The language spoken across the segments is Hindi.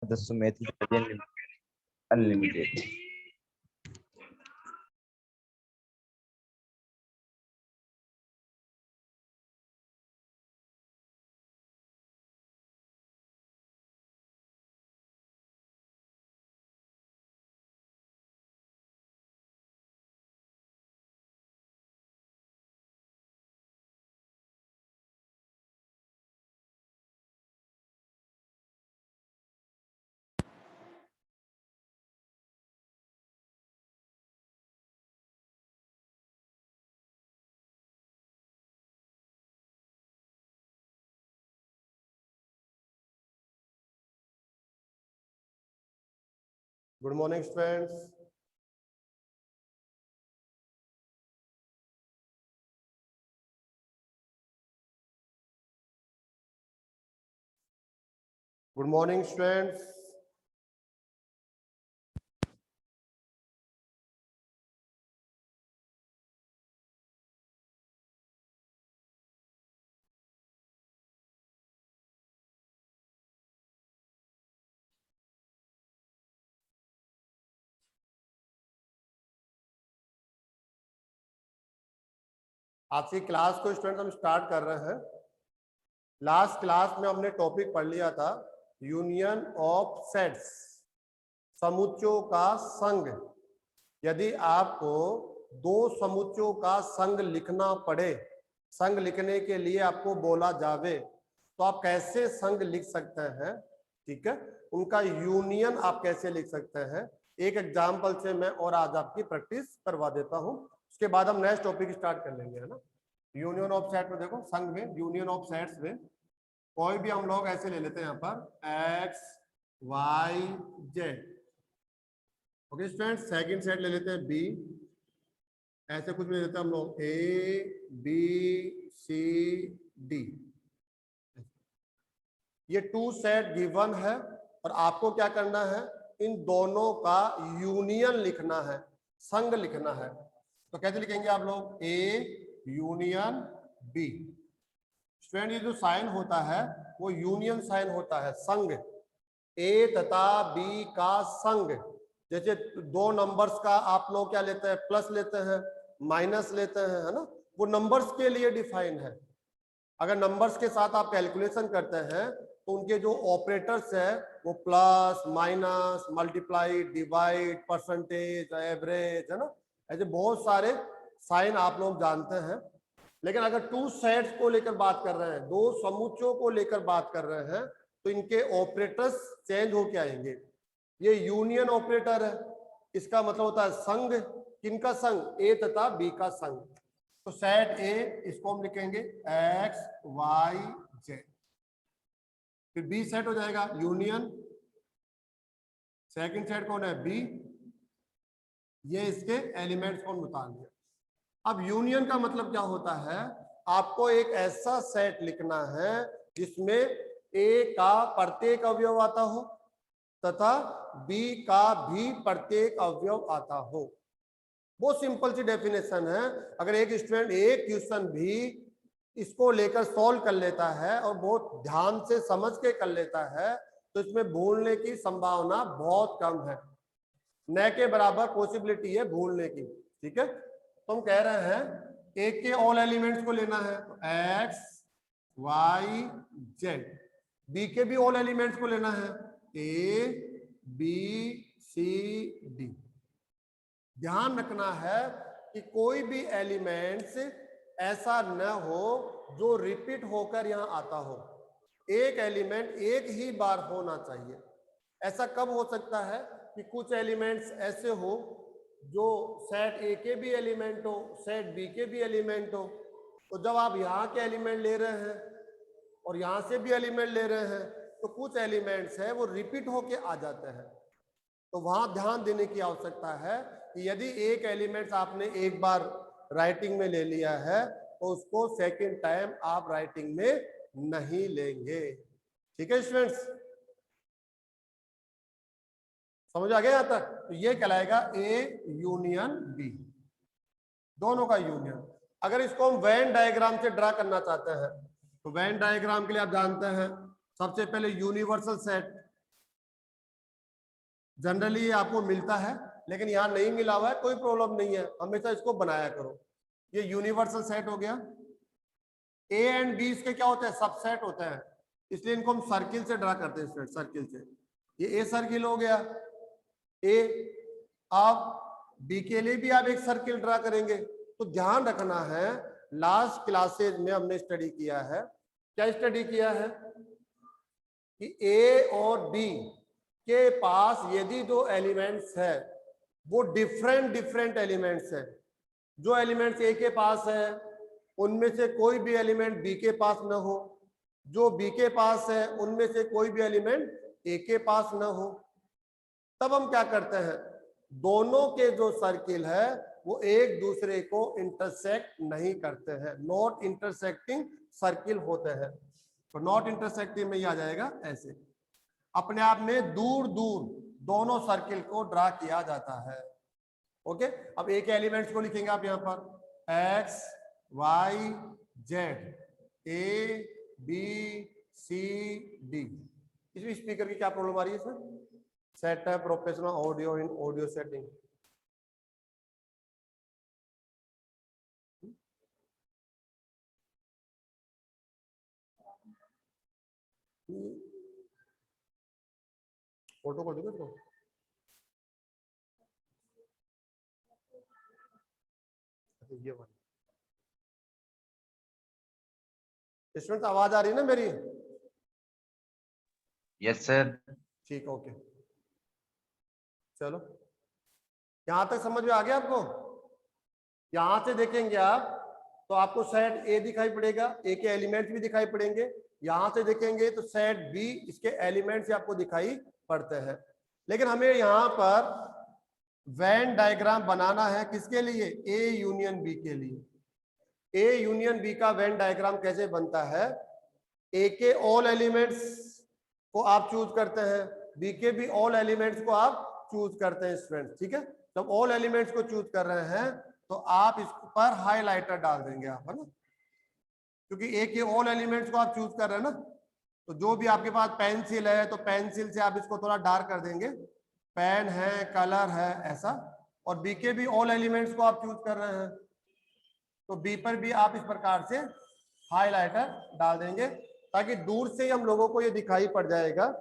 the Sumeti Unlimited. Good morning, students. Good morning, students. आज की क्लास को स्टूडेंट हम स्टार्ट कर रहे हैं। लास्ट क्लास में हमने टॉपिक पढ़ लिया था यूनियन ऑफ सेट्स, समुच्चयों का संघ। यदि आपको दो समुच्चयों का संघ लिखना पड़े, संघ लिखने के लिए आपको बोला जावे, तो आप कैसे संघ लिख सकते हैं, ठीक है, उनका यूनियन आप कैसे लिख सकते हैं, एक एग्जाम्पल से मैं और आज आपकी प्रैक्टिस करवा देता हूं। उसके बाद हम नेक्स्ट टॉपिक स्टार्ट कर लेंगे, है ना। यूनियन ऑफ सेट में देखो, संघ में यूनियन ऑफ सेट्स में कोई भी हम लोग ऐसे ले लेते हैं यहाँ पर X Y Z. Okay student, second set ले लेते हैं बी, ऐसे कुछ ले लेते हैं हम लोग ए बी सी डी। ये टू सेट गिवन है और आपको क्या करना है, इन दोनों का यूनियन लिखना है, संघ लिखना है। तो कैसे लिखेंगे आप लोग, ए यूनियन बी। स्टूडेंट ये जो साइन होता है वो यूनियन साइन होता है, संघ। ए तथा बी का संघ। जैसे दो नंबर्स का आप लोग क्या लेते हैं, प्लस लेते हैं, माइनस लेते हैं, है ना, वो नंबर्स के लिए डिफाइन है। अगर नंबर्स के साथ आप कैलकुलेशन करते हैं तो उनके जो ऑपरेटर्स है वो plus, minus, multiply, divide, percentage, average, है ना, ऐसे बहुत सारे साइन आप लोग जानते हैं। लेकिन अगर टू सेट्स को लेकर बात कर रहे हैं, दो समुच्चयों को लेकर बात कर रहे हैं, तो इनके ऑपरेटर्स चेंज होके आएंगे। ये यूनियन ऑपरेटर है, इसका मतलब होता है संघ। किनका संघ, ए तथा बी का संघ। तो सेट ए, इसको हम लिखेंगे एक्स वाई जेड। फिर बी सेट हो जाएगा यूनियन, सेकंड सेट कौन है, बी। ये इसके एलिमेंट्स को बता दिया। अब यूनियन का मतलब क्या होता है, आपको एक ऐसा सेट लिखना है जिसमें ए का प्रत्येक अवयव आता हो तथा बी का भी प्रत्येक अवयव आता हो। बहुत सिंपल सी डेफिनेशन है। अगर एक स्टूडेंट एक क्वेश्चन भी इसको लेकर सॉल्व कर लेता है और बहुत ध्यान से समझ के कर लेता है, तो इसमें भूलने की संभावना बहुत कम है, न के बराबर पॉसिबिलिटी है भूलने की, ठीक है। तो हम कह रहे हैं ए के ऑल एलिमेंट्स को लेना है, तो एक्स वाई जेड। बी के भी ऑल एलिमेंट्स को लेना है, ए बी सी डी। ध्यान रखना है कि कोई भी एलिमेंट्स ऐसा न हो जो रिपीट होकर यहां आता हो। एक एलिमेंट एक ही बार होना चाहिए। ऐसा कब हो सकता है कि कुछ एलिमेंट्स ऐसे हो जो सेट ए के भी एलिमेंट हो, सेट बी के भी एलिमेंट हो। तो जब आप यहाँ के एलिमेंट ले रहे हैं और यहाँ से भी एलिमेंट ले रहे हैं, तो कुछ एलिमेंट्स है वो रिपीट होके आ जाते हैं। तो वहां ध्यान देने की आवश्यकता है कि यदि एक एलिमेंट्स आपने एक बार राइटिंग में ले लिया है तो उसको सेकेंड टाइम आप राइटिंग में नहीं लेंगे, ठीक है स्टूडेंट्स, समझ आ गया यहां तक। तो ये कहलाएगा ए यूनियन बी, दोनों का यूनियन। अगर इसको हम वेन डायग्राम से ड्रा करना चाहते हैं, तो वेन डायग्राम के लिए आप जानते हैं सबसे पहले यूनिवर्सल सेट, जनरली आपको मिलता है, लेकिन यहाँ नहीं मिला हुआ है, कोई प्रॉब्लम नहीं है, हमेशा इसको बनाया करो। ये यूनिवर्सल सेट हो गया। ए एंड बी इसके क्या होते हैं, सबसेट होते हैं, इसलिए इनको हम सर्किल से ड्रा करते हैं स्टूडेंट, सर्किल से। ये ए सर्किल हो गया ए। अब बी के लिए भी आप एक सर्किल ड्रा करेंगे। तो ध्यान रखना है, लास्ट क्लासेज में हमने स्टडी किया है, क्या स्टडी किया है कि ए और बी के पास यदि दो एलिमेंट्स है, वो डिफरेंट एलिमेंट्स है। जो एलिमेंट्स ए के पास है उनमें से कोई भी एलिमेंट बी के पास न हो, जो बी के पास है उनमें से कोई भी एलिमेंट ए के पास न हो, तब हम क्या करते हैं, दोनों के जो सर्किल है वो एक दूसरे को इंटरसेक्ट नहीं करते हैं, नॉट इंटरसेक्टिंग सर्किल होते हैं। तो नॉट इंटरसेक्टिंग में ही आ जाएगा ऐसे, अपने आप में दूर दूर दोनों सर्किल को ड्रा किया जाता है। ओके, अब एक एलिमेंट्स को लिखेंगे आप यहां पर, X Y Z, A B C D. इसमें स्पीकर की क्या प्रॉब्लम आ रही है इसमें, setup professional audio in audio setting. Photo कर दूंगा इसको। ये वाली स्टूडेंट आवाज आ रही है ना मेरी? Yes sir. ठीक, ओके, चलो यहां तक समझ में आ गया आपको? यहां से देखेंगे आप तो आपको सेट ए दिखाई पड़ेगा, ए के एलिमेंट्स भी दिखाई पड़ेंगे। यहां से देखेंगे तो सेट बी, इसके एलिमेंट्स आपको दिखाई पड़ते हैं। लेकिन हमें यहां पर वेन डायग्राम बनाना है, किसके लिए, ए यूनियन बी के लिए। ए यूनियन बी का वेन डायग्राम कैसे बनता है, ए के ऑल एलिमेंट्स को आप चूज करते हैं, बी के भी ऑल एलिमेंट्स को आप चूज करते हैं स्टूडेंट्स, ठीक है। जब ऑल एलिमेंट्स को चूज कर रहे हैं तो आप इस पर हाईलाइटर डाल देंगे आप, है ना, क्योंकि ए के ऑल एलिमेंट्स को आप चूज कर रहे हैं ना। तो जो भी आपके पास पेंसिल है तो पेंसिल से आप इसको थोड़ा डार्क कर देंगे, पेन है, कलर है, ऐसा। और बी के भी ऑल एलिमेंट्स को आप चूज कर रहे हैं तो बी पर भी आप इस प्रकार से हाईलाइटर डाल देंगे, ताकि दूर से ही हम लोगों को ये दिखाई पड़ जाएगा।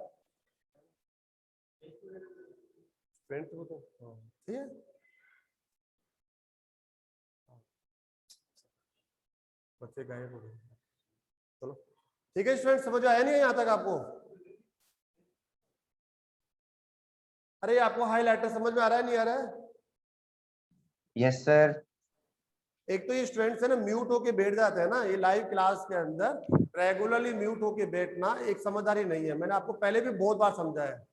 ठीक है, बच्चे गायब हो गए। चलो ठीक है स्टूडेंट, समझ आया नहीं है यहाँ तक आपको? अरे आपको हाईलाइटर समझ में आ रहा है, नहीं आ रहा है? Yes sir. एक तो ये स्टूडेंट्स है ना म्यूट होके बैठ जाते हैं ना, ये लाइव क्लास के अंदर रेगुलरली म्यूट होके बैठना एक समझदारी नहीं है। मैंने आपको पहले भी बहुत बार समझाया है,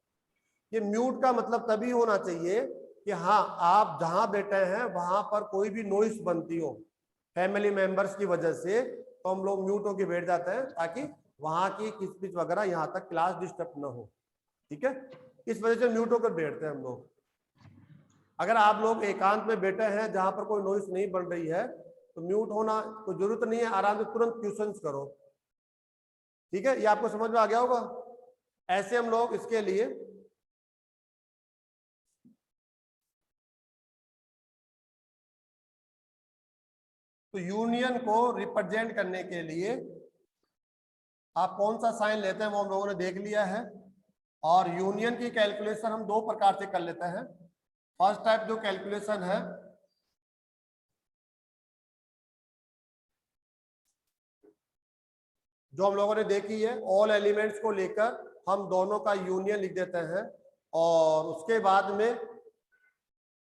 ये म्यूट का मतलब तभी होना चाहिए कि हाँ आप जहां बैठे हैं वहां पर कोई भी नॉइस बनती हो फैमिली मेंबर्स की वजह से, तो हम लोग म्यूट होके बैठ जाते हैं ताकि वहां की किचपिच वगैरह यहाँ तक क्लास डिस्टर्ब ना हो, ठीक है। इस वजह से म्यूट होकर बैठते हैं हम लोग। अगर आप लोग एकांत में बैठे हैं जहां पर कोई नॉइस नहीं बन रही है तो म्यूट होना कोई जरूरत नहीं है, आराम से तुरंत क्वेश्चंस करो, ठीक है। ये आपको समझ में आ गया होगा। ऐसे हम लोग इसके लिए तो यूनियन को रिप्रेजेंट करने के लिए आप कौन सा साइन लेते हैं वो हम लोगों ने देख लिया है। और यूनियन की कैलकुलेशन हम दो प्रकार से कर लेते हैं। फर्स्ट टाइप जो कैलकुलेशन है जो हम लोगों ने देखी है, ऑल एलिमेंट्स को लेकर हम दोनों का यूनियन लिख देते हैं और उसके बाद में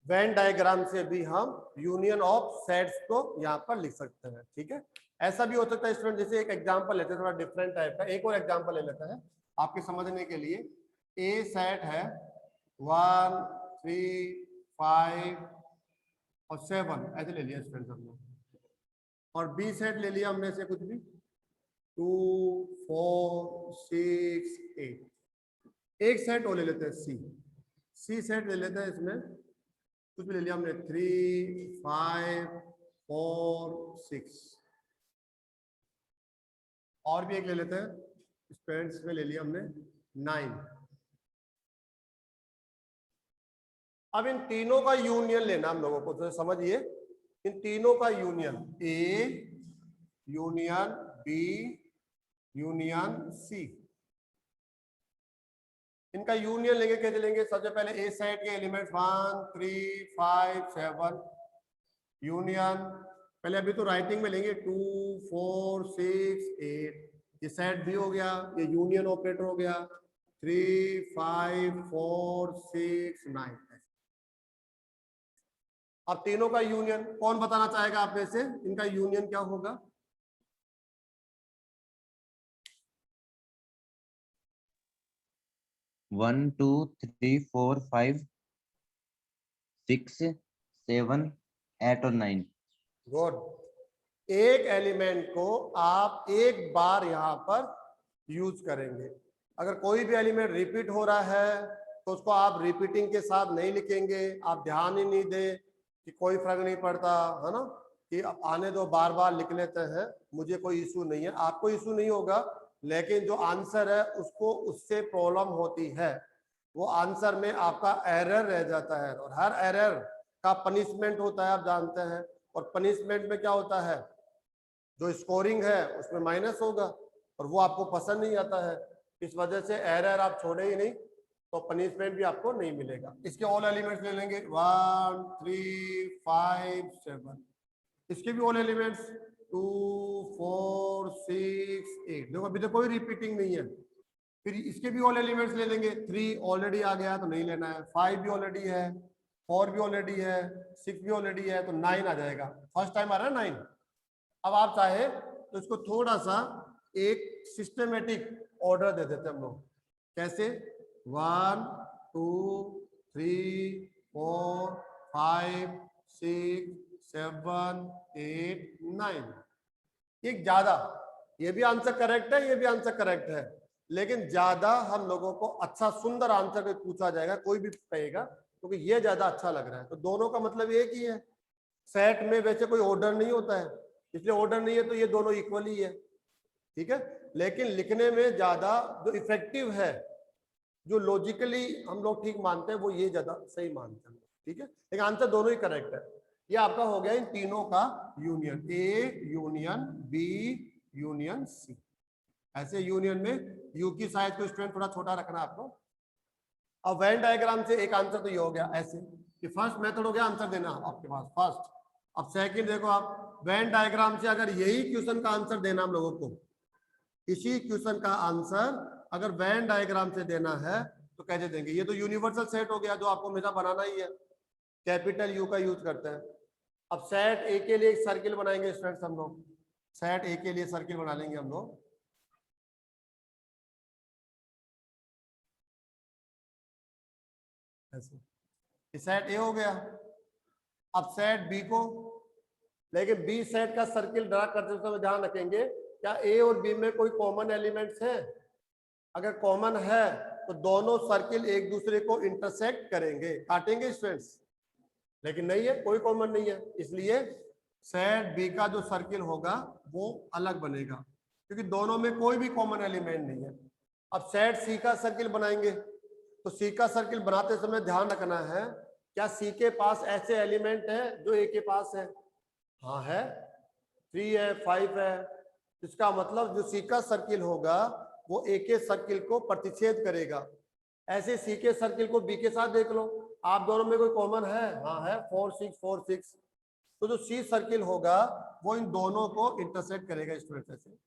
वेन डायग्राम से भी हम यूनियन ऑफ सेट्स को यहाँ पर लिख सकते हैं, ठीक है। ऐसा भी हो सकता है स्टूडेंट, जैसे एक एग्जांपल लेते हैं थोड़ा डिफरेंट टाइप का, एक और एग्जांपल ले लेते हैं आपके समझने के लिए। ए सेट है 1 3 5 और 7 ऐसे ले लिया स्टूडेंट हमने, और बी सेट ले लिया हमने से कुछ भी 2 4 6 8। एक सेट और ले लेते हैं सी सेट ले लेते हैं, इसमें कुछ भी ले लिया हमने 3 5 4 6, और भी एक ले लेते हैं स्टूडेंट्स में ले लिया हमने 9। अब इन तीनों का यूनियन लेना हम लोगों को, तो समझिए इन तीनों का union, A union B union C, इनका यूनियन लेंगे। कैसे लेंगे? सबसे पहले ए सेट के एलिमेंट्स 1 3 5 7 यूनियन, पहले अभी तो राइटिंग में लेंगे 2 4 6 8, ये सेट भी हो गया, ये यूनियन ऑपरेटर हो गया 3 5 4 6 9। अब तीनों का यूनियन कौन बताना चाहेगा आप में से, इनका यूनियन क्या होगा? One two three four five 6 7 8 और 9। गुड। एक एलिमेंट को आप एक बार यहां पर यूज करेंगे। अगर कोई भी एलिमेंट रिपीट हो रहा है तो उसको आप रिपीटिंग के साथ नहीं लिखेंगे, आप ध्यान ही नहीं दे कि कोई फर्क नहीं पड़ता, है ना, कि आने दो बार बार लिख लेते हैं, मुझे कोई इशू नहीं है। आपको इशू नहीं होगा, लेकिन जो आंसर है उसको उससे प्रॉब्लम होती है, वो आंसर में आपका एरर रह जाता है, और हर एरर का पनिशमेंट होता है, आप जानते हैं। और पनिशमेंट में क्या होता है, जो स्कोरिंग है उसमें माइनस होगा, और वो आपको पसंद नहीं आता है। इस वजह से एरर आप छोड़े ही नहीं, तो पनिशमेंट भी आपको नहीं मिलेगा। इसके ऑल एलिमेंट्स ले लेंगे 1 3 5 7, इसके भी ऑल एलिमेंट्स 2 4 6 8। देखो अभी तो कोई रिपीटिंग नहीं है। फिर इसके भी ऑल एलिमेंट्स ले लेंगे, 3 ऑलरेडी आ गया तो नहीं लेना है, 5 भी ऑलरेडी है, 4 भी ऑलरेडी है, 6 भी ऑलरेडी है, तो 9 आ जाएगा। फर्स्ट टाइम आ रहा है 9। अब आप चाहे तो इसको थोड़ा सा एक सिस्टमेटिक ऑर्डर दे देते हम लोग। कैसे? 1 2 3 4 5 6 7 8 9। ये ज्यादा, ये भी आंसर करेक्ट है, ये भी आंसर करेक्ट है, लेकिन ज्यादा हम लोगों को अच्छा सुंदर आंसर पूछा जाएगा, कोई भी कहेगा, क्योंकि ये ज्यादा अच्छा लग रहा है। तो दोनों का मतलब एक ही है। सेट में वैसे कोई ऑर्डर नहीं होता है, इसलिए ऑर्डर नहीं है तो ये दोनों इक्वल ही है, ठीक है। लेकिन लिखने में ज्यादा जो इफेक्टिव है, जो लॉजिकली हम लोग ठीक मानते हैं, वो ये ज्यादा सही मानते हैं, ठीक है। लेकिन आंसर दोनों ही करेक्ट है। ये आपका हो गया इन तीनों का union, A union B union C. ऐसे यूनियन में यू की साइज को स्टूडेंट थोड़ा छोटा रखना आपको। अब वेन डायग्राम से एक आंसर तो ये हो गया, ऐसे कि फर्स्ट मेथड हो गया आंसर देना आपके पास, फर्स्ट। अब सेकंड देखो आप, वेन डायग्राम से अगर यही क्वेश्चन का आंसर देना हम लोगों को, इसी क्वेश्चन का आंसर अगर वेन डायग्राम से देना है तो कैसे देंगे? ये तो यूनिवर्सल सेट हो गया जो आपको हमेशा बनाना ही है, कैपिटल यू का यूज करते हैं। अब सेट ए के लिए एक सर्किल बनाएंगे स्टूडेंट्स हम लोग, सेट ए के लिए सर्किल बना लेंगे हम लोग, ऐसे। सेट ए हो गया। अब सेट बी को, लेकिन बी सेट का सर्किल ड्रा करते समय ध्यान रखेंगे क्या ए और बी में कोई कॉमन एलिमेंट्स है? अगर कॉमन है तो दोनों सर्किल एक दूसरे को इंटरसेक्ट करेंगे, काटेंगे स्टूडेंट्स, लेकिन नहीं है, कोई कॉमन नहीं है, इसलिए सेट बी का जो सर्किल होगा वो अलग बनेगा, क्योंकि दोनों में कोई भी कॉमन एलिमेंट नहीं है। अब सेट सी का सर्किल बनाएंगे, तो सी का सर्किल बनाते समय ध्यान रखना है क्या सी के पास ऐसे एलिमेंट है जो ए के पास है? हाँ है, 3 है 5 है। इसका मतलब जो सी का सर्किल होगा वो ए के सर्किल को प्रतिच्छेद करेगा। ऐसे सी के सर्किल को बी के साथ देख लो, आप दोनों में कोई कॉमन है? हाँ है, 4 6 4 6। तो जो सी सर्किल होगा वो इन दोनों को इंटरसेक्ट करेगा स्टूडेंट, ऐसे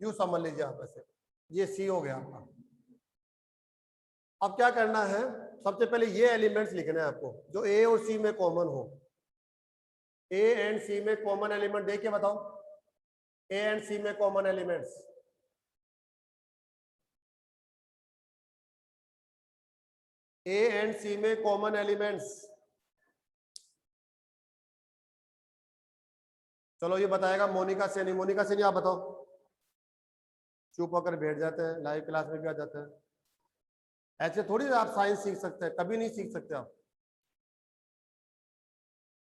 यूं समझ लीजिए आप, ऐसे ये सी हो गया आपका। अब क्या करना है, सबसे पहले ये एलिमेंट्स लिखना है आपको जो ए और सी में कॉमन हो। ए एंड सी में कॉमन एलिमेंट देख के बताओ, ए एंड सी में कॉमन एलिमेंट्स। ए एंड सी में कॉमन एलिमेंट्स, चलो ये बताएगा मोनिका सेनी। मोनिका सेनी आप बताओ। चुप होकर बैठ जाते हैं, लाइव क्लास में भी आ जाते हैं। ऐसे थोड़ी आप साइंस सीख सकते हैं, कभी नहीं सीख सकते आप।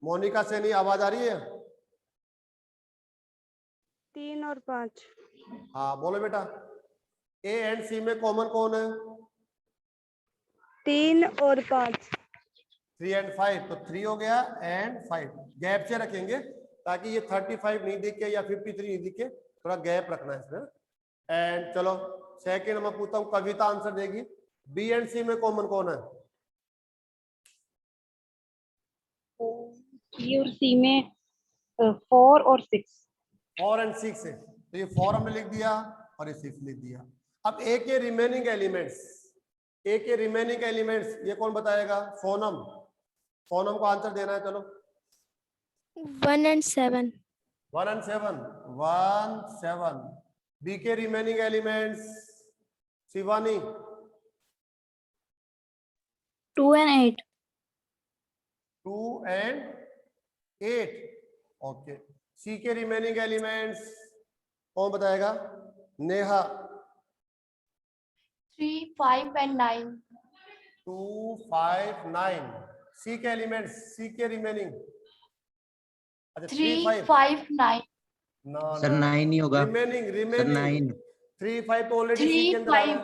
मोनिका सेनी आवाज आ रही है? 3 और 5। हाँ बोलो बेटा, ए एंड सी में कॉमन कौन है? 3 और 5। 3 and 5, तो 3 हो गया एंड 5 गैप से रखेंगे ताकि ये 35 नहीं दिखे या 53 नहीं दिखे, थोड़ा गैप रखना है इसमें। एंड चलो सेकंड मैं पूछता हूँ, कविता आंसर देगी। बी एंड सी में कॉमन कौन है? बी और सी में 4 और 6। 4 and 6 है, तो ये 4 हमने लिख दिया और ये 6 लिख दिया। अब ए के रिमेनिंग एलिमेंट्स, ए के रिमेनिंग एलिमेंट्स ये कौन बताएगा? सोनम, सोनम को आंसर देना है। चलो 1 and 7. 1 and 7, 1 7। बी के remaining elements Shivani? 2 and 8. 2 and 8। Okay, C के रिमेनिंग एलिमेंट्स कौन बताएगा? नेहा? 3, 5 and 9. 2 5 9। सी के एलिमेंट्स, सी के रिमेनिंग? अच्छा 3, 3 5 5, 9. ना सर 9 ही होगा रिमेनिंग सर। रिमेनिंग 9 3 5 तो ऑलरेडी सी 3, के अंदर आ 5. गया।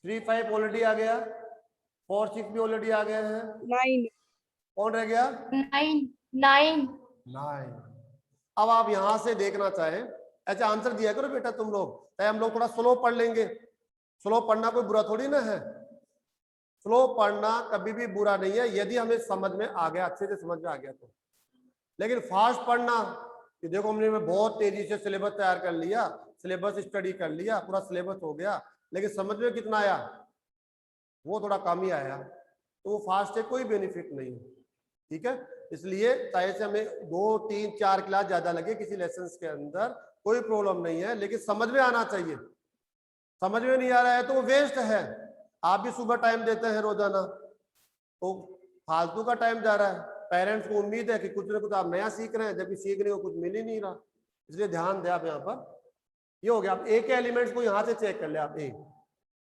3 5 ऑलरेडी आ गया, 4 6 भी ऑलरेडी आ गए हैं। 9। कौन रह गया? 9, 9. 9। अब आप यहां से देखना चाहें, ऐसे आंसर दिया करो बेटा तुम लोग, चाहे हम लोग थोड़ा स्लो पढ़ लेंगे। स्लो पढ़ना कोई बुरा थोड़ी ना है, स्लो पढ़ना कभी भी बुरा नहीं है यदि हमें समझ में आ गया, अच्छे से समझ में आ गया तो। लेकिन फास्ट पढ़ना कि देखो हमने बहुत तेजी से सिलेबस तैयार कर लिया, सिलेबस स्टडी कर लिया, पूरा सिलेबस हो गया, लेकिन समझ में कितना आया? वो थोड़ा कम ही आया, तो वो फास्ट है कोई बेनिफिट नहीं है। ठीक है, इसलिए चाहे से हमें 2 3 4 क्लास ज्यादा लगे किसी लेसन के अंदर कोई प्रॉब्लम नहीं है, लेकिन समझ में आना चाहिए। समझ में नहीं आ रहा है तो वो वेस्ट है। आप भी सुबह टाइम देते हैं रोजाना, तो फालतू का टाइम जा रहा है। पेरेंट्स को उम्मीद है कि कुछ ना कुछ आप नया सीख रहे हैं, जबकि सीख रहे हो कुछ मिल ही नहीं रहा, इसलिए ध्यान दें आप यहाँ पर। ये हो गया। आप ए के एलिमेंट्स को यहाँ से चेक कर ले आप। ए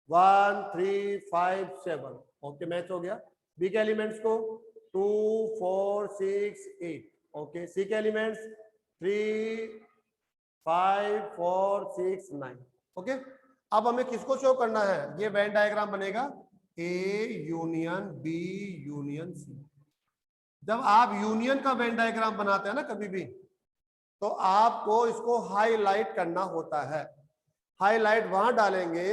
1 3 5 7 ओके, मैच हो गया। बी के एलिमेंट्स को 2 4 6 8 ओके। सी के एलिमेंट्स 3 5 4 6 9 ओके। अब हमें किसको शो करना है? ये वेन डायग्राम बनेगा A union B union C. जब आप यूनियन का वेन डायग्राम बनाते हैं ना कभी भी, तो आपको इसको हाईलाइट करना होता है। हाईलाइट वहां डालेंगे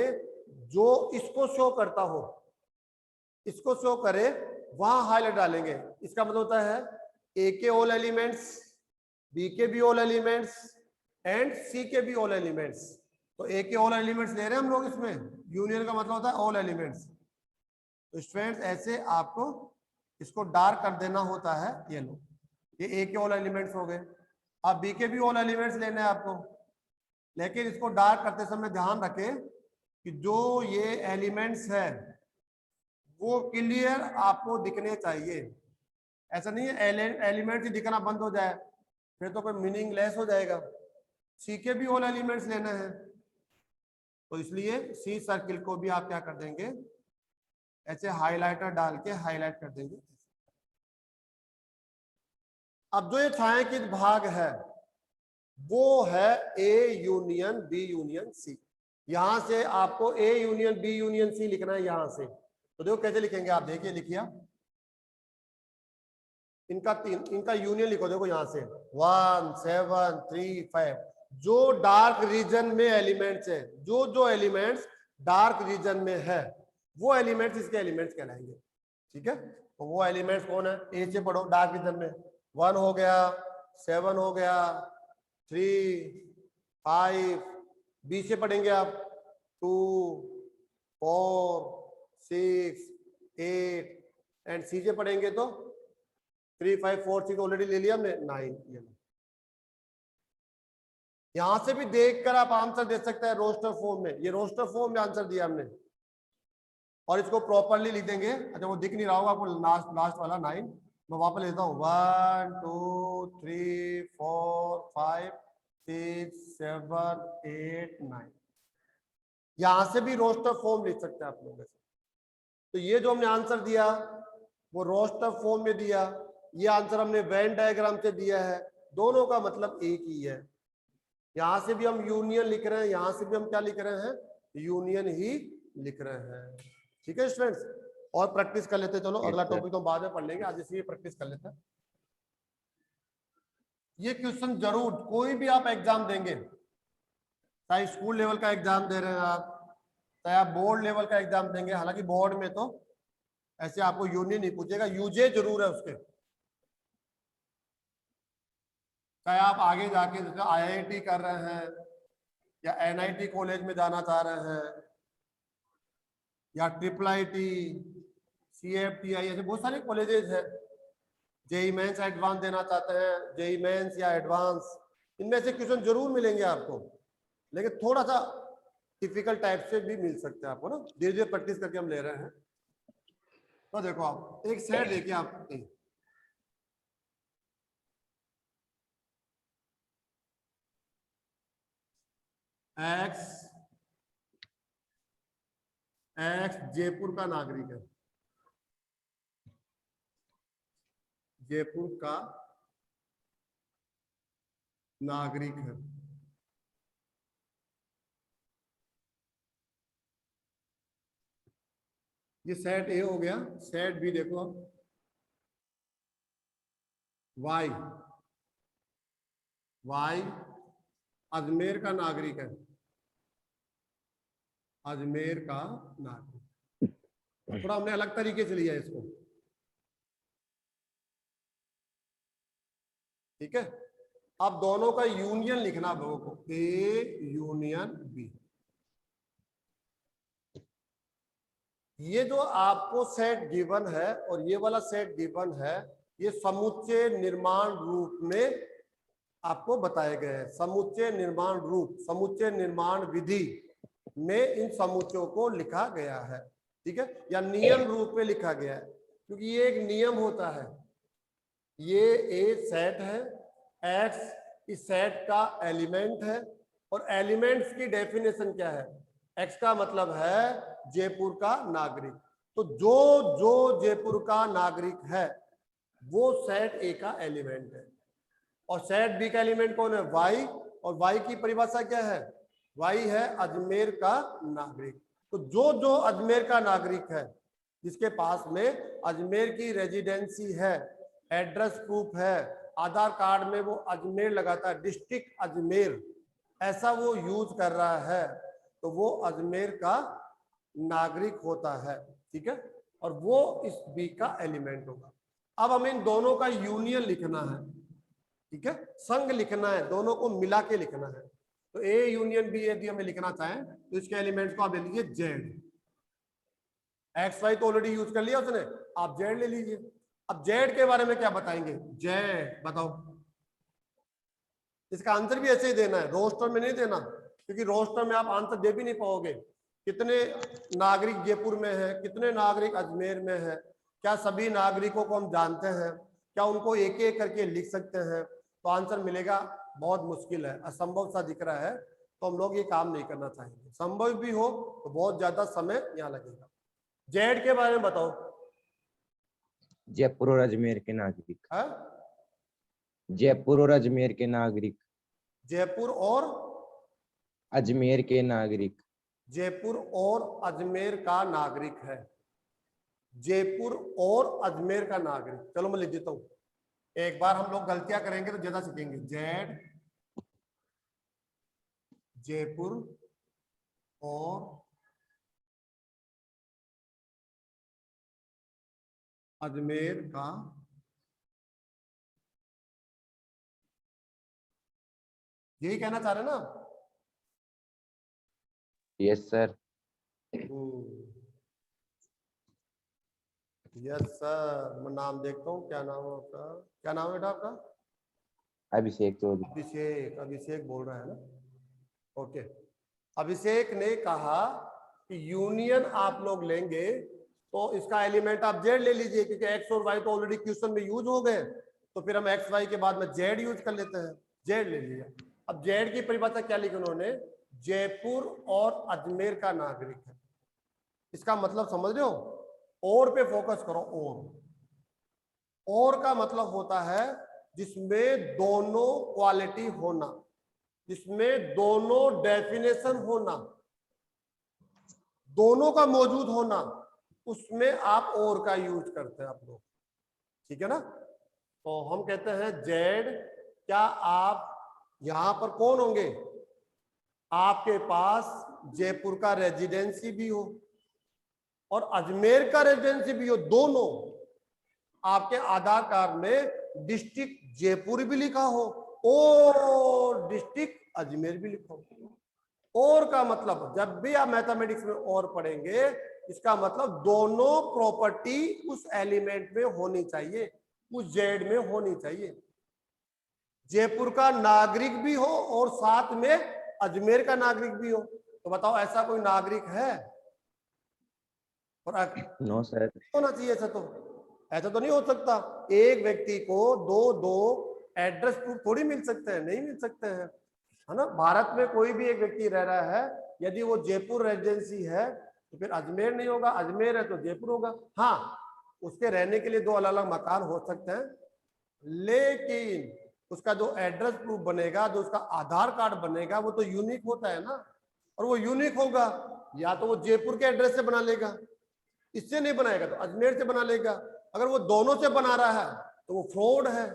जो इसको शो करता हो, इसको शो करे वहां हाईलाइट डालेंगे। इसका मतलब होता है ए के ऑल एलिमेंट्स, बी के भी ऑल एलिमेंट्स एंड सी के भी ऑल एलिमेंट्स। तो ए के ऑल एलिमेंट्स ले रहे हैं हम लोग इसमें, यूनियन का मतलब होता है ऑल एलिमेंट्स। तो स्टूडेंट्स ऐसे आपको इसको डार्क कर देना होता है। ये लो, ये ए के ऑल एलिमेंट्स हो गए। अब बी के भी ऑल एलिमेंट्स लेने हैं आपको, लेकिन इसको डार्क करते समय ध्यान रखें कि जो ये एलिमेंट्स है वो क्लियर आपको दिखने चाहिए। ऐसा नहीं है एलिमेंट्स ही दिखना बंद हो जाए, फिर तो कोई मीनिंग लेस हो जाएगा। सी के भी ऑल एलिमेंट्स लेना है, तो इसलिए सी सर्किल को भी आप क्या कर देंगे, ऐसे हाइलाइटर डाल के हाईलाइट कर देंगे। अब जो ये छायांकित भाग है वो है A union B union C. यहां से आपको A union B union C लिखना है यहां से। तो देखो कैसे लिखेंगे आप, देखिए लिखिए इनका यूनियन लिखो। देखो यहां से 1 7 3 5 जो डार्क रीजन में एलिमेंट्स है, जो एलिमेंट्स डार्क रीजन में है वो एलिमेंट्स इसके एलिमेंट्स कहलाएंगे। ठीक है, तो वो एलिमेंट्स कौन है? ए से पढ़ो डार्क रीजन में। 1 हो गया, 7 हो गया, 3 5। बी से पढ़ेंगे आप 2 4 6 8 एंड सी से पढ़ेंगे तो 3 5 4 6 ऑलरेडी ले लिया हमने 9। यहां से भी देखकर आप आंसर दे सकते हैं रोस्टर फॉर्म में। ये रोस्टर फॉर्म में आंसर दिया हमने, और इसको प्रॉपरली लिख देंगे। अच्छा वो दिख नहीं रहा होगा आपको, लास्ट वाला 9 मैं वापस लेता हूँ। 1 2 3 4 5 6 7 8 9। यहां से भी रोस्टर फॉर्म लिख सकते हैं आप लोग। तो ये जो हमने आंसर दिया वो रोस्टर फॉर्म में दिया, ये आंसर हमने वेन डायग्राम से दिया है। दोनों का मतलब एक ही है। यहां से भी हम यूनियन लिख रहे हैं, यहां से भी हम क्या लिख रहे हैं? यूनियन ही लिख रहे हैं। ठीक है स्टूडेंट्स, और प्रैक्टिस कर लेते हैं। चलो Yes, अगला sir. टॉपिक तो बाद में पढ़ लेंगे, आज इसलिए प्रैक्टिस कर लेते हैं। ये क्वेश्चन जरूर कोई भी आप एग्जाम देंगे, चाहे स्कूल लेवल का एग्जाम दे रहे हैं आप, चाहे आप बोर्ड लेवल का एग्जाम देंगे, हालांकि बोर्ड में तो ऐसे आपको यूनियन नहीं पूछेगा, यूजे जरूर है उसके। चाहे आप आगे जाके जैसे IIT कर रहे हैं या NIT कॉलेज में जाना चाह रहे हैं या IIIT, CFTI, ऐसे बहुत सारे कॉलेजेस हैं। जेई मेंस एडवांस देना चाहते हैं, जेई मेंस या एडवांस, इनमें से क्वेश्चन जरूर मिलेंगे आपको, लेकिन थोड़ा सा डिफिकल्ट टाइप से भी मिल सकते हैं आपको ना, धीरे धीरे प्रैक्टिस करके हम ले रहे हैं। तो देखो आप एक सेट देखिए, आप एक्स जयपुर का नागरिक है, जयपुर का नागरिक है। ये सेट ए हो गया। सेट बी देखो, वाई अजमेर का नागरिक है, अजमेर का नागरिक। थोड़ा हमने अलग तरीके से लिया इसको, ठीक है। अब दोनों का यूनियन लिखना आप लोगों को, ए यूनियन बी। ये जो आपको सेट गिवन है और ये वाला सेट गिवन है, ये समुच्चय निर्माण रूप में आपको बताए गए हैं। समुच्चय निर्माण रूप, समुच्चय निर्माण विधि में इन समुच्चयों को लिखा गया है, ठीक है, या नियम रूप में लिखा गया है, क्योंकि ये एक नियम होता है। ये ए सेट है, एक्स इस सेट का एलिमेंट है, और एलिमेंट्स की डेफिनेशन क्या है? एक्स का मतलब है जयपुर का नागरिक। तो जो जो जयपुर का नागरिक है वो सेट ए का एलिमेंट है, और सेट बी का एलिमेंट कौन है? वाई, और वाई की परिभाषा क्या है? वाई है अजमेर का नागरिक। तो जो जो अजमेर का नागरिक है, जिसके पास में अजमेर की रेजिडेंसी है, एड्रेस प्रूफ है, आधार कार्ड में वो अजमेर लगाता है, डिस्ट्रिक्ट अजमेर ऐसा वो यूज कर रहा है, तो वो अजमेर का नागरिक होता है, ठीक है, और वो इस बी का एलिमेंट होगा। अब हमें इन दोनों का यूनियन लिखना है, ठीक है, संग लिखना है, दोनों को मिला के लिखना है। तो ए यूनियन बी यदि हमें लिखना चाहें तो इसके एलिमेंट्स को आप ले लीजिए जेड। एक्स वाई तो ऑलरेडी यूज कर लिया उसने, आप जेड ले लीजिए। अब जेड के बारे में क्या बताएंगे? जेड बताओ। इसका आंसर भी ऐसे ही देना है, रोस्टर में नहीं देना, क्योंकि रोस्टर में आप आंसर दे भी नहीं पाओगे। कितने नागरिक जयपुर में है, कितने नागरिक अजमेर में है, क्या सभी नागरिकों को हम जानते हैं, क्या उनको एक एक करके लिख सकते हैं? तो आंसर मिलेगा बहुत मुश्किल है, असंभव सा दिख रहा है, तो हम लोग ये काम नहीं करना चाहेंगे। संभव भी हो तो बहुत ज्यादा समय यहाँ लगेगा। जेड के बारे में बताओ। जयपुर और अजमेर के नागरिक। है जयपुर और अजमेर के नागरिक। जयपुर और अजमेर के नागरिक। जयपुर और अजमेर का नागरिक है, जयपुर और अजमेर का नागरिक। चलो मैं लिख देता हूं, एक बार हम लोग गलतियां करेंगे तो ज्यादा सीखेंगे। जेड जयपुर और अजमेर का यही कहना चाह रहे हैं ना? Yes sir. Yes sir. मैं नाम देखता हूँ, क्या नाम है आपका? क्या नाम है बेटा आपका? अभिषेक चौधरी। अभिषेक, अभिषेक बोल रहा है ना? ओके। अभिषेक ने कहा कि यूनियन आप लोग लेंगे तो इसका एलिमेंट आप जेड ले लीजिए, क्योंकि एक्स और वाई तो ऑलरेडी क्वेश्चन में यूज हो गए, तो फिर हम एक्स वाई के बाद में जेड यूज कर लेते हैं। जेड ले लिया। अब जेड की परिभाषा क्या लिखी उन्होंने? जयपुर और अजमेर का नागरिक है। इसका मतलब समझ रहे हो? और पे फोकस करो। और का मतलब होता है जिसमें दोनों क्वालिटी होना, जिसमें दोनों डेफिनेशन होना, दोनों का मौजूद होना, उसमें आप और का यूज करते हैं आप लोग, ठीक है ना। तो हम कहते हैं जेड, क्या आप यहां पर कौन होंगे, आपके पास जयपुर का रेजिडेंसी भी हो और अजमेर का रेजिडेंसी भी हो, दोनों आपके आधार कार्ड में डिस्ट्रिक्ट जयपुर भी लिखा हो और डिस्ट्रिक्ट अजमेर भी लिखा हो। और का मतलब जब भी आप मैथमेटिक्स में और पढ़ेंगे, इसका मतलब दोनों प्रॉपर्टी उस एलिमेंट में होनी चाहिए, उस जेड में होनी चाहिए। जयपुर का नागरिक भी हो और साथ में अजमेर का नागरिक भी हो। तो बताओ ऐसा कोई नागरिक है? और नो सर। होना चाहिए ऐसा तो नहीं हो सकता। एक व्यक्ति को दो एड्रेस प्रूफ थोड़ी मिल सकते हैं, नहीं मिल सकते हैं, है ना। भारत में कोई भी एक व्यक्ति रह रहा है, यदि वो जयपुर रेजिडेंसी है तो फिर अजमेर नहीं होगा, अजमेर है तो जयपुर होगा। हाँ, उसके रहने के लिए दो अलग अलग मकान हो सकते हैं, लेकिन उसका जो एड्रेस प्रूफ बनेगा, जो उसका आधार कार्ड बनेगा, वो तो यूनिक होता है ना। और वो यूनिक होगा, या तो वो जयपुर के एड्रेस से बना लेगा, इससे नहीं बनाएगा तो अजमेर से बना लेगा। अगर वो दोनों से बना रहा है तो वो फ्रॉड है,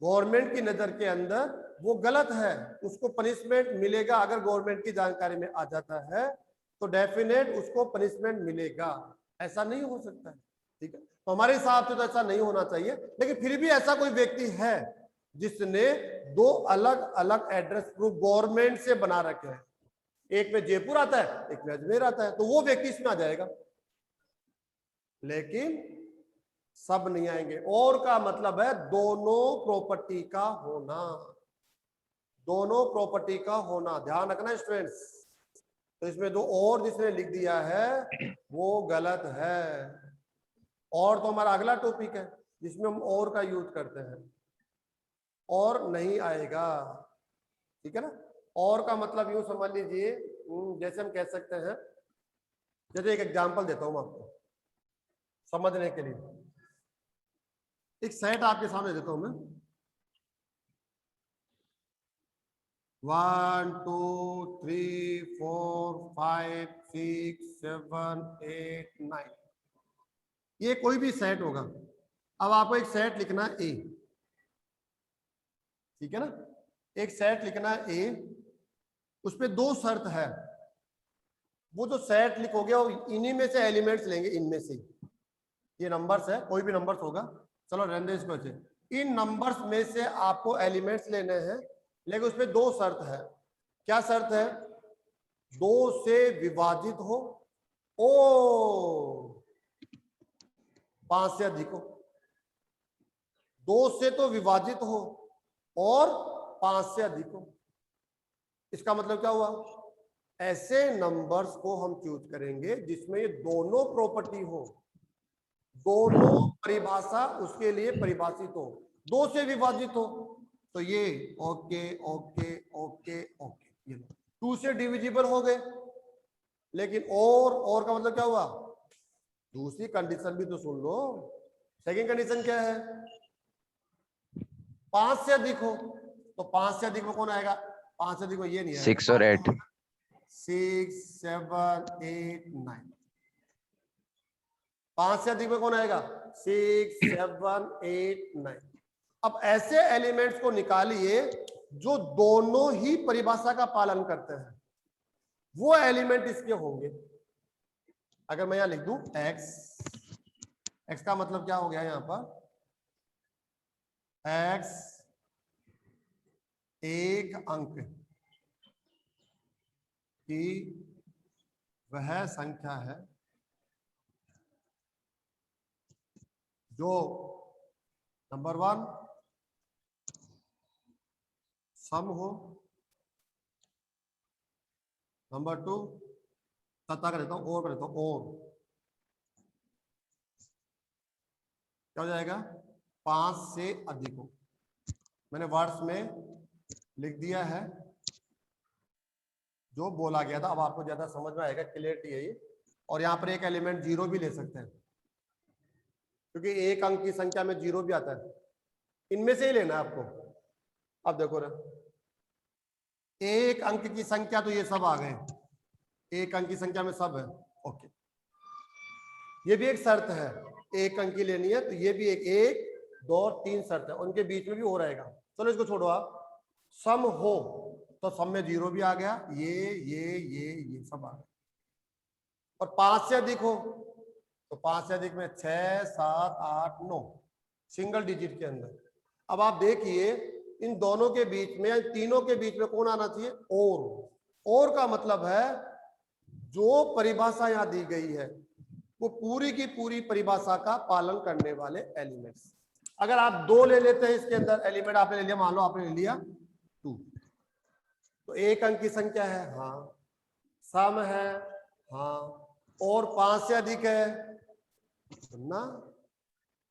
गवर्नमेंट की नजर के अंदर वो गलत है, उसको पनिशमेंट मिलेगा। अगर गवर्नमेंट की जानकारी में आ जाता है तो डेफिनेट उसको पनिशमेंट मिलेगा, ऐसा नहीं हो सकता है, ठीक है। तो हमारे हिसाब से तो ऐसा नहीं होना चाहिए, लेकिन फिर भी ऐसा कोई व्यक्ति है जिसने दो अलग अलग एड्रेस प्रूफ गवर्नमेंट से बना रखे हैं, एक में जयपुर आता है एक में अजमेर आता है, तो वो व्यक्ति इसमें आ जाएगा, लेकिन सब नहीं आएंगे। और का मतलब है दोनों प्रॉपर्टी का होना, दोनों प्रॉपर्टी का होना, ध्यान रखना स्टूडेंट्स। तो इसमें जो और जिसने लिख दिया है वो गलत है। और तो हमारा अगला टॉपिक है जिसमें हम और का यूज करते हैं, और नहीं आएगा, ठीक है ना। और का मतलब यूं समझ लीजिए, जैसे हम कह सकते हैं, जैसे एक एग्जांपल देता हूं आपको समझने के लिए। एक सेट आपके सामने देता हूं मैं, 1 2 3 4 5 6 7 8 9, ये कोई भी सेट होगा। अब आपको एक सेट लिखना है ए, ठीक है ना, एक सेट लिखना है ए, उसपे दो शर्त है। वो जो सेट लिखोगे वो इन्हीं में से एलिमेंट्स लेंगे, इनमें से, ये नंबर्स है, कोई भी नंबर्स होगा, चलो रहने दो इसको अच्छे। इन नंबर्स में से आपको एलिमेंट्स लेने हैं, लेकिन उसमें दो शर्त है। क्या शर्त है? 2 से विभाजित हो और 5 से अधिक हो। 2 से तो विभाजित हो और 5 से अधिक हो। इसका मतलब क्या हुआ? ऐसे नंबर्स को हम चूज करेंगे जिसमें ये दोनों प्रॉपर्टी हो, दोनों परिभाषा उसके लिए परिभाषित हो, 2 से विभाजित हो। तो ये ओके ओके ओके ओके, ये 2 से डिविजिबल हो गए। लेकिन और का मतलब क्या हुआ? दूसरी कंडीशन भी तो सुन लो। सेकंड कंडीशन क्या है? 5 से अधिक हो। तो 5 से अधिक में कौन आएगा? 5 से अधिक में ये नहीं आएगा। 6 और 8, 6 7 8 9। 5 से अधिक में कौन आएगा? 6 7 8 9। अब ऐसे एलिमेंट्स को निकालिए जो दोनों ही परिभाषा का पालन करते हैं, वो एलिमेंट इसके होंगे। अगर मैं यहां लिख दूं x का मतलब क्या हो गया यहां पर? x एक अंक की वह संख्या है जो नंबर 1 सम हो, नंबर 2 तथा कर देता हूं, और कर देता हूं, और क्या हो जाएगा? 5 से अधिक हो। मैंने वर्ड्स में लिख दिया है जो बोला गया था। अब आपको ज्यादा समझ में आएगा, क्लियरिटी है ये। और यहाँ पर एक एलिमेंट 0 भी ले सकते हैं, क्योंकि एक अंक की संख्या में 0 भी आता है। इनमें से ही लेना है आपको। अब देखो ना, एक अंक की संख्या तो ये सब आ गए, एक अंक की संख्या में सब है, ओके। ये भी एक शर्त है, एक अंक की लेनी है, तो ये भी एक 2 और 3 शर्त है, उनके बीच में भी हो रहेगा। चलो इसको छोड़ो, आप सम हो तो सम में 0 भी आ गया, ये सब आ गया। और 5 से अधिक हो तो 5 से अधिक में 6, 7, 8, 9 सिंगल डिजिट के अंदर। अब आप देखिए इन दोनों के बीच में, तीनों के बीच में कौन आना चाहिए? और का मतलब है जो परिभाषा यहां दी गई है वो पूरी की पूरी परिभाषा का पालन करने वाले एलिमेंट्स। अगर आप 2 ले लेते हैं इसके अंदर एलिमेंट, आपने ले लिया, मान लो आपने ले लिया 2, तो एक अंक की संख्या है, हाँ, सम है, हाँ, और 5 से अधिक है ना,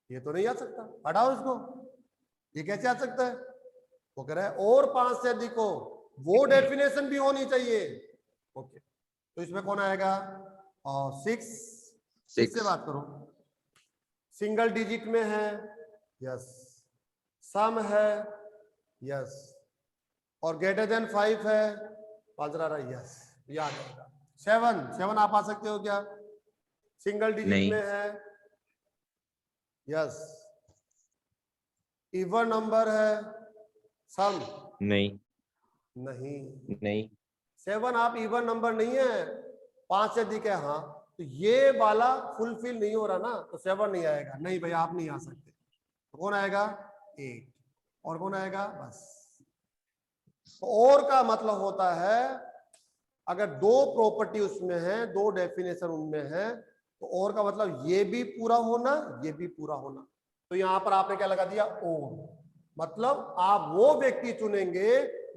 ये तो नहीं आ सकता, हटाओ इसको, ये कैसे आ सकता है? वो कह रहा है और 5 से अधिक हो, वो डेफिनेशन भी होनी चाहिए। ओके, तो इसमें कौन आएगा? 6 से बात करो, सिंगल डिजिट में है, यस, सम है, यस, और ग्रेटर देन 5 है, 5 रहा, यस, याद आएगा। 7 आप आ सकते हो क्या? सिंगल डिजिट में है, यस, इवन नंबर है, सम नहीं 7 आप इवन नंबर नहीं है, 5 से अधिक है, हाँ, तो ये वाला फुलफिल नहीं हो रहा ना, तो 7 नहीं आएगा। नहीं भैया आप नहीं आ सकते, तो कौन आएगा? 8, और कौन आएगा? बस। तो और का मतलब होता है अगर 2 प्रॉपर्टी उसमें है, 2 डेफिनेशन उनमें है, तो और का मतलब ये भी पूरा होना, ये भी पूरा होना। तो यहां पर आपने क्या लगा दिया? और, मतलब आप वो व्यक्ति चुनेंगे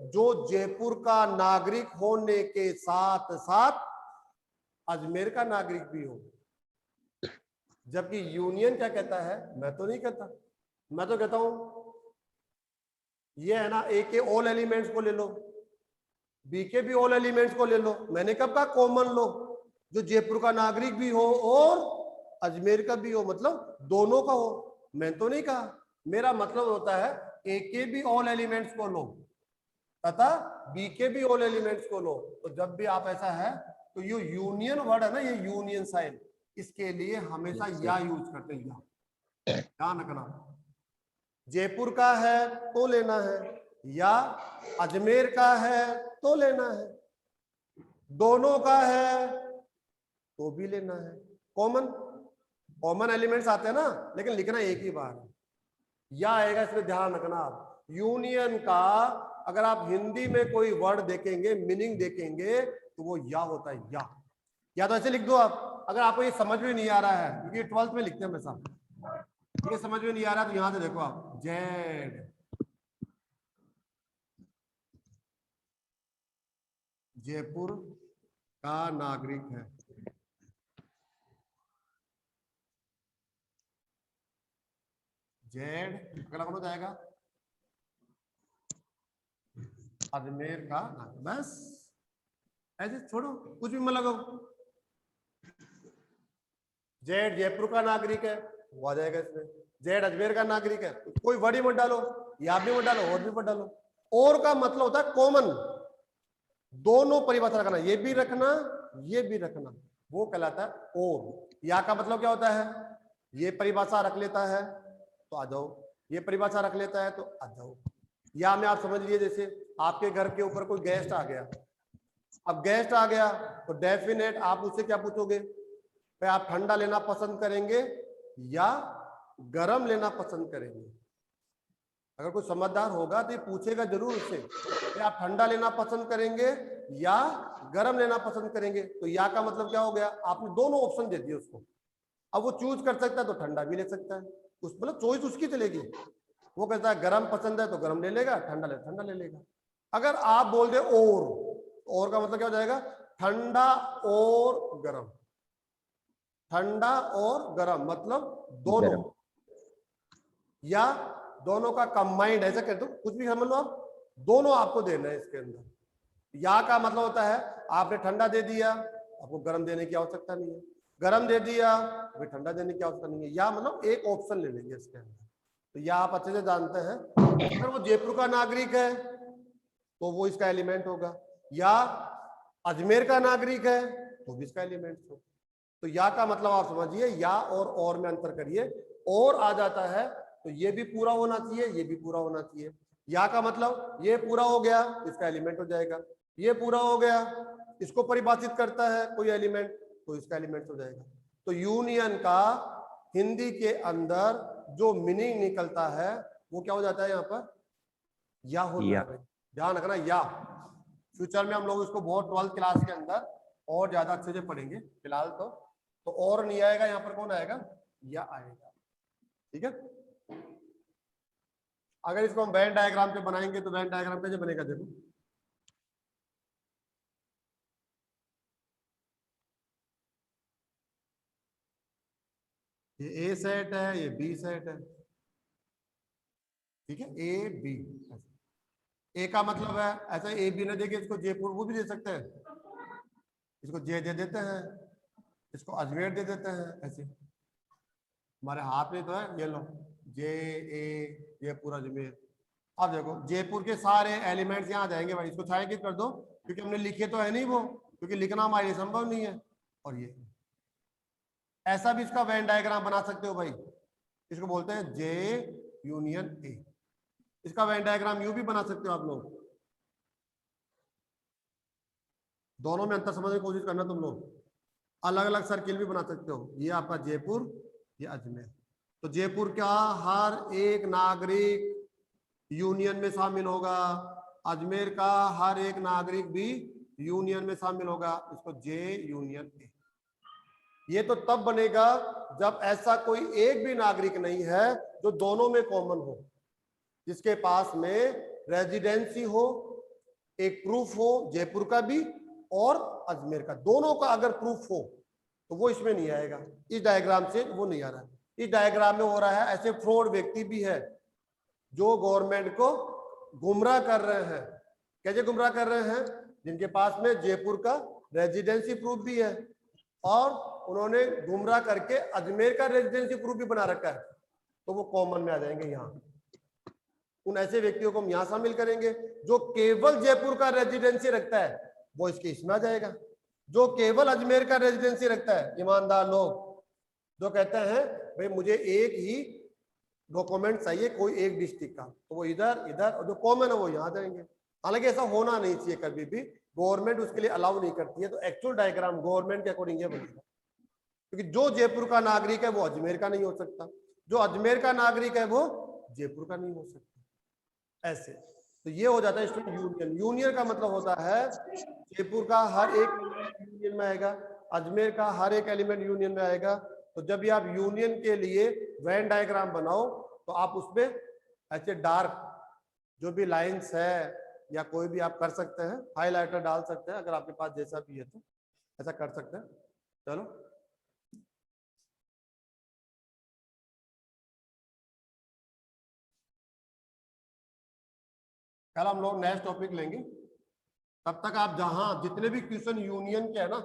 जो जयपुर का नागरिक होने के साथ साथ अजमेर का नागरिक भी हो। जबकि यूनियन क्या कहता है? मैं तो नहीं कहता, मैं तो कहता हूं ये है ना, ए के ऑल एलिमेंट्स को ले लो, बी के भी ऑल एलिमेंट्स को ले लो। मैंने कब कहा कॉमन लो, जो जयपुर का नागरिक भी हो और अजमेर का भी हो, मतलब दोनों का हो। मैं तो नहीं कहा, मेरा मतलब होता है ए के भी ऑल एलिमेंट्स को लो तथा बी के भी ऑल एलिमेंट्स को लो। तो जब भी आप ऐसा है तो ये यूनियन वर्ड है ना, ये यूनियन साइन, इसके लिए हमेशा या यूज करते हैं, या, ध्यान रखना। जयपुर का है तो लेना है, या अजमेर का है तो लेना है, दोनों का है तो भी लेना है। कॉमन एलिमेंट्स आते हैं ना, लेकिन लिखना एक ही बार है, या आएगा, इसमें ध्यान रखना आप। यूनियन का अगर आप हिंदी में कोई वर्ड देखेंगे, मीनिंग देखेंगे, तो वो या होता है, या तो ऐसे लिख दो आप। अगर आपको ये समझ में नहीं आ रहा है, क्योंकि 12th में लिखते हैं हमेशा, ये समझ में नहीं आ रहा तो यहां से देखो आप, जेड, जयपुर का नागरिक है, जेड अगला कौन हो जाएगा? अजमेर का नागरिक। बस ऐसे छोड़ो, कुछ भी मत लगाओ। जेड जयपुर का नागरिक है, वो आ जाएगा इसमें। जेड अजमेर का नागरिक है, कोई वर्ड ही मत डालो, या भी मत डालो, और भी मत डालो। और का मतलब होता है कॉमन, दोनों परिभाषा रखना, ये भी रखना, ये भी रखना, वो कहलाता है और। या का मतलब क्या होता है? ये परिभाषा रख लेता है तो आ जाओ, ये परिभाषा रख लेता है तो आ जाओ। या में आप समझ लीजिए जैसे आपके घर के ऊपर कोई गेस्ट आ गया, अब गेस्ट आ गया तो डेफिनेट आप उससे क्या पूछोगे? भाई आप ठंडा लेना पसंद करेंगे या गर्म लेना पसंद करेंगे? अगर कोई समझदार होगा तो ये पूछेगा जरूर उससे कि आप ठंडा लेना पसंद करेंगे या गर्म लेना पसंद करेंगे। तो या का मतलब क्या हो गया? आपने दोनों ऑप्शन दे दिए उसको, अब वो चूज कर सकता है तो ठंडा भी ले सकता है, उस मतलब चॉइस उसकी चलेगी। वो कहता है गर्म पसंद है तो गर्म ले लेगा, ठंडा ले लेगा। अगर आप बोल दे और का मतलब क्या हो जाएगा? ठंडा और गर्म, ठंडा और गर्म मतलब दोनों, या दोनों का कंबाइंड, ऐसा कर दो, कुछ भी समझ लो आप, दोनों आपको देना है इसके अंदर। या का मतलब होता है आपने ठंडा दे दिया, आपको गर्म देने की आवश्यकता नहीं है, गर्म दे दिया फिर ठंडा देने की आवश्यकता नहीं है। या मतलब एक ऑप्शन ले लेंगे इसके अंदर। तो या आप अच्छे से जानते हैं, अगर वो जयपुर का नागरिक है तो वो इसका एलिमेंट होगा, या अजमेर का नागरिक है तो भी इसका एलिमेंट होगा। तो या का मतलब आप समझिए, या और में अंतर करिए, और आ जाता है तो ये भी पूरा होना चाहिए, ये भी पूरा होना चाहिए। या का मतलब ये पूरा हो गया, इसका एलिमेंट हो जाएगा, ये पूरा हो गया, इसको परिभाषित करता है कोई एलिमेंट, तो इसका एलिमेंट हो जाएगा। तो यूनियन का हिंदी के अंदर जो मीनिंग निकलता है वो क्या हो जाता है यहाँ पर, या हो जाता है। ध्यान रखना, या फ्यूचर में हम लोग इसको बहुत 12th क्लास के अंदर और ज्यादा अच्छे से पढ़ेंगे। फिलहाल तो और नहीं आएगा, यहाँ पर कौन आएगा, या आएगा। ठीक है, अगर इसको हम वेन डायग्राम पे बनाएंगे तो वेन डायग्राम कैसे बनेगा, देखो ये ए सेट है, ये बी सेट है, ठीक है, ए बी। ए का मतलब है ऐसा, ए बी ने देखे इसको जयपुर वो भी दे सकते हैं, इसको जे दे देते हैं, इसको अजमेर दे देते हैं, ऐसे हमारे हाथ में तो है, ये लो जे ए जयपुर अजमेर। अब देखो जयपुर के सारे एलिमेंट्स यहाँ आ जाएंगे भाई, इसको छायांकित कर दो क्योंकि हमने लिखे तो है नहीं वो, क्योंकि लिखना हमारे लिए संभव नहीं है। और ये ऐसा भी इसका वेन डायग्राम बना सकते हो भाई, इसको बोलते हैं जे यूनियन ए। इसका वेन डायग्राम यू भी बना सकते हो आप लोग, दोनों में अंतर समझने की कोशिश करना तुम लोग। अलग अलग सर्किल भी बना सकते हो, ये आपका जयपुर, ये अजमेर। तो जयपुर का हर एक नागरिक यूनियन में शामिल होगा, अजमेर का हर एक नागरिक भी यूनियन में शामिल होगा, इसको जे यूनियन ए। ये तो तब बनेगा जब ऐसा कोई एक भी नागरिक नहीं है जो दोनों में कॉमन हो, जिसके पास में रेजिडेंसी हो, एक प्रूफ हो जयपुर का भी और अजमेर का, दोनों का अगर प्रूफ हो तो वो इसमें नहीं आएगा। इस डायग्राम से वो नहीं आ रहा है। इस डायग्राम में हो रहा है ऐसे फ्रॉड व्यक्ति भी है जो गवर्नमेंट को गुमराह कर रहे हैं। कैसे गुमराह कर रहे हैं, जिनके पास में जयपुर का रेजिडेंसी प्रूफ भी है और उन्होंने गुमराह करके अजमेर का रेजिडेंसी प्रूफ भी बना रखा है, तो वो कॉमन में आ जाएंगे यहाँ। उन ऐसे व्यक्तियों को हम यहाँ शामिल करेंगे। जो केवल जयपुर का रेजिडेंसी रखता है वो इसके इसमें आ जाएगा। जो केवल अजमेर का रेजिडेंसी रखता है, ईमानदार लोग जो कहते हैं भाई मुझे एक ही डॉक्यूमेंट चाहिए कोई एक डिस्ट्रिक्ट का, तो वो इधर इधर, और जो कॉमन है वो यहाँ जाएंगे। हालांकि ऐसा होना नहीं चाहिए कभी भी, गवर्नमेंट उसके लिए अलाउ नहीं करती है। तो एक्चुअल डायग्राम गवर्नमेंट के अकॉर्डिंग ये बनेगा, क्योंकि जो जयपुर का नागरिक है वो अजमेर का नहीं हो सकता, जो अजमेर का नागरिक है वो जयपुर का नहीं हो सकता, ऐसे। तो ये हो जाता है स्टूडेंट यूनियन। यूनियन का मतलब होता है जयपुर का हर एक यूनियन में आएगा, अजमेर का हर एक एलिमेंट यूनियन में आएगा। तो जब भी आप यूनियन के लिए वेन डायग्राम बनाओ तो आप उसमें ऐसे डार्क जो भी लाइंस है या कोई भी आप कर सकते हैं, हाइलाइटर डाल सकते हैं, अगर आपके पास जैसा भी है तो ऐसा कर सकते हैं। चलो कल हम लोग नेक्स्ट टॉपिक लेंगे। तब तक आप जहां जितने भी क्वेश्चन यूनियन के है ना